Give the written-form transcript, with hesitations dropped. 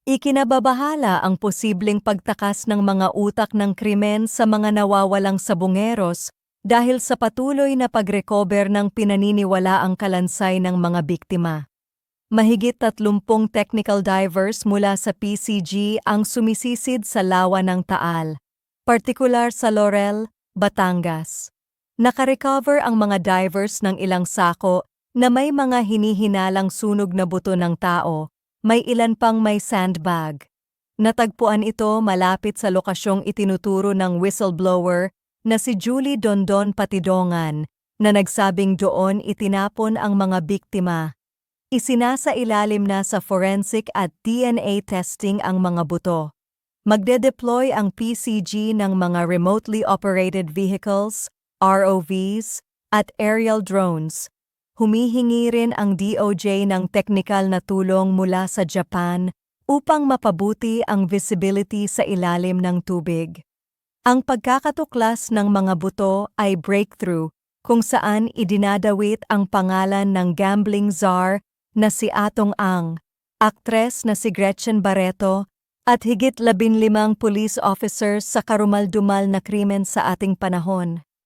Ikinababahala ang posibleng pagtakas ng mga utak ng krimen sa mga nawawalang sabungeros dahil sa patuloy na pag-recover ng pinaniniwalaang kalansay ng mga biktima. Mahigit 30 technical divers mula sa PCG ang sumisisid sa lawa ng Taal, partikular sa Laurel, Batangas. Nakarecover ang mga divers ng ilang sako na may mga hinihinalang sunog na buto ng tao, may ilan pang may sandbag. Natagpuan ito malapit sa lokasyong itinuturo ng whistleblower na si Julie Dondon Patidongan na nagsabing doon itinapon ang mga biktima. Isinasailalim na sa forensic at DNA testing ang mga buto. Magde-deploy ang PCG ng mga remotely operated vehicles, ROVs, at aerial drones. Humihingi rin ang DOJ ng teknikal na tulong mula sa Japan upang mapabuti ang visibility sa ilalim ng tubig. Ang pagkakatuklas ng mga buto ay breakthrough kung saan idinadawit ang pangalan ng gambling czar na si Atong Ang, aktres na si Gretchen Barreto, at higit 15 police officers sa karumaldumal na krimen sa ating panahon.